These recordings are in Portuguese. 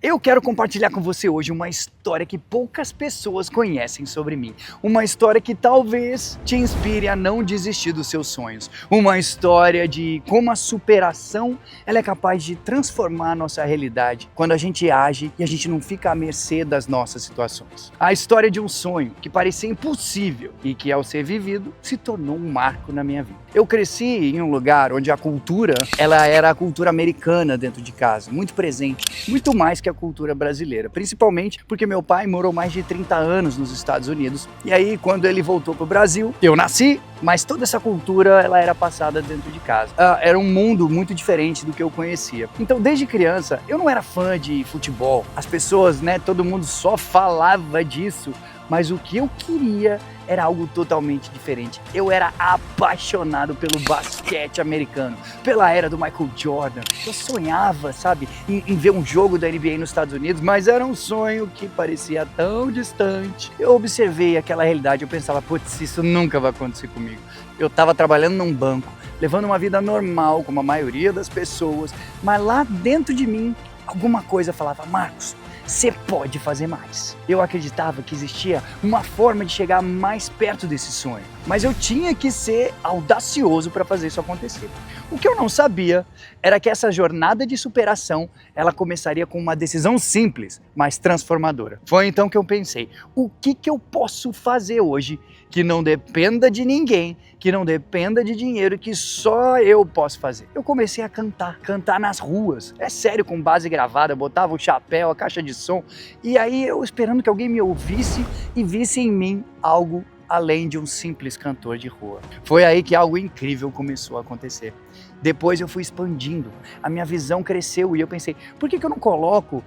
Eu quero compartilhar com você hoje uma história que poucas pessoas conhecem sobre mim. Uma história que talvez te inspire a não desistir dos seus sonhos. Uma história de como a superação ela é capaz de transformar a nossa realidade quando a gente age e a gente não fica à mercê das nossas situações. A história de um sonho que parecia impossível e que, ao ser vivido, se tornou um marco na minha vida. Eu cresci em um lugar onde a cultura ela era a cultura americana dentro de casa, muito presente, muito mais que a cultura brasileira, principalmente porque meu pai morou mais de 30 anos nos Estados Unidos. E aí, quando ele voltou para o Brasil, eu nasci, mas toda essa cultura ela era passada dentro de casa. Era um mundo muito diferente do que eu conhecia. Então, desde criança, eu não era fã de futebol. As pessoas, todo mundo só falava disso. Mas o que eu queria era algo totalmente diferente. Eu era apaixonado pelo basquete americano, pela era do Michael Jordan. Eu sonhava, em ver um jogo da NBA nos Estados Unidos, mas era um sonho que parecia tão distante. Eu observei aquela realidade, eu pensava, putz, isso nunca vai acontecer comigo. Eu estava trabalhando num banco, levando uma vida normal, como a maioria das pessoas, mas lá dentro de mim, alguma coisa falava, Marcos, você pode fazer mais. Eu acreditava que existia uma forma de chegar mais perto desse sonho, mas eu tinha que ser audacioso para fazer isso acontecer. O que eu não sabia era que essa jornada de superação, ela começaria com uma decisão simples, mas transformadora. Foi então que eu pensei, o que eu posso fazer hoje que não dependa de ninguém, que não dependa de dinheiro, que só eu posso fazer? Eu comecei a cantar nas ruas, é sério, com base gravada, botava o chapéu, a caixa de som, e aí eu esperando que alguém me ouvisse e visse em mim algo além de um simples cantor de rua. Foi aí que algo incrível começou a acontecer. Depois eu fui expandindo, a minha visão cresceu e eu pensei, por que eu não coloco,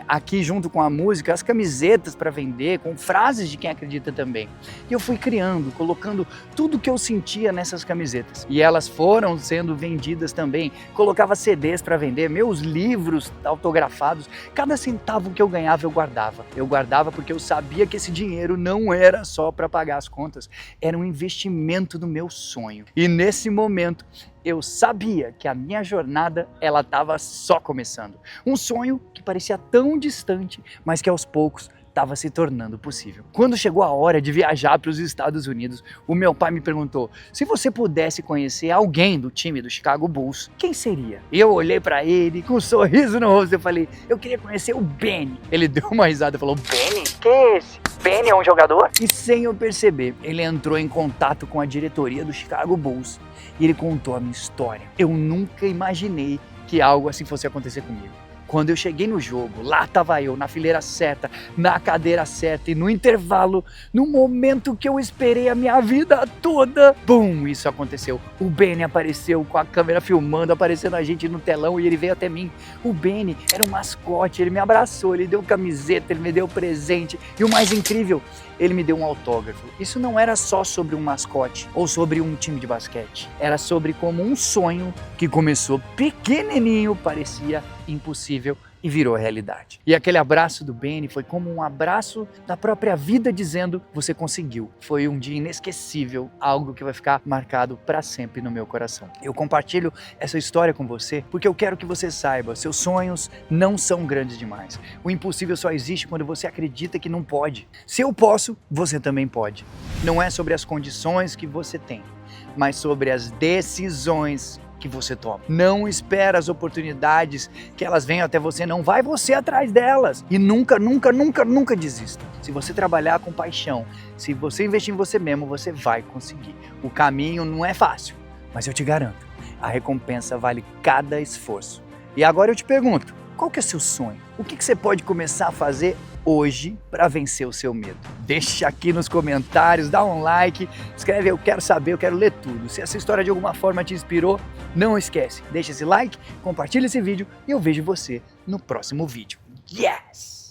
aqui junto com a música, as camisetas para vender, com frases de quem acredita também? E eu fui criando, colocando tudo que eu sentia nessas camisetas. E elas foram sendo vendidas também. Colocava CDs para vender, meus livros autografados. Cada centavo que eu ganhava, eu guardava. Eu guardava porque eu sabia que esse dinheiro não era só para pagar as contas, era um investimento no meu sonho. E nesse momento, eu sabia que a minha jornada ela estava só começando. Um sonho que parecia tão distante, mas que aos poucos estava se tornando possível. Quando chegou a hora de viajar para os Estados Unidos, o meu pai me perguntou, se você pudesse conhecer alguém do time do Chicago Bulls, quem seria? E eu olhei para ele com um sorriso no rosto, eu falei, eu queria conhecer o Benny. Ele deu uma risada e falou, Benny? Que é esse? Benny é um jogador? E sem eu perceber, ele entrou em contato com a diretoria do Chicago Bulls e ele contou a minha história. Eu nunca imaginei que algo assim fosse acontecer comigo. Quando eu cheguei no jogo, lá estava eu, na fileira certa, na cadeira certa e no intervalo, no momento que eu esperei a minha vida toda, bum, isso aconteceu. O Benny apareceu com a câmera filmando, aparecendo a gente no telão e ele veio até mim. O Benny era um mascote, ele me abraçou, ele deu camiseta, ele me deu presente e o mais incrível, ele me deu um autógrafo. Isso não era só sobre um mascote ou sobre um time de basquete, era sobre como um sonho que começou pequenininho parecia impossível e virou realidade. E aquele abraço do Benny foi como um abraço da própria vida dizendo, você conseguiu. Foi um dia inesquecível, algo que vai ficar marcado para sempre no meu coração. Eu compartilho essa história com você porque eu quero que você saiba, seus sonhos não são grandes demais. O impossível só existe quando você acredita que não pode. Se eu posso, você também pode. Não é sobre as condições que você tem, mas sobre as decisões que você toma. Não espera as oportunidades que elas venham até você, não vai você atrás delas. E nunca, nunca, nunca, nunca desista. Se você trabalhar com paixão, se você investir em você mesmo, você vai conseguir. O caminho não é fácil, mas eu te garanto, a recompensa vale cada esforço. E agora eu te pergunto, qual que é o seu sonho? O que você pode começar a fazer hoje para vencer o seu medo? Deixa aqui nos comentários, dá um like, escreve eu quero saber, eu quero ler tudo. Se essa história de alguma forma te inspirou, não esquece, deixa esse like, compartilha esse vídeo e eu vejo você no próximo vídeo. Yes!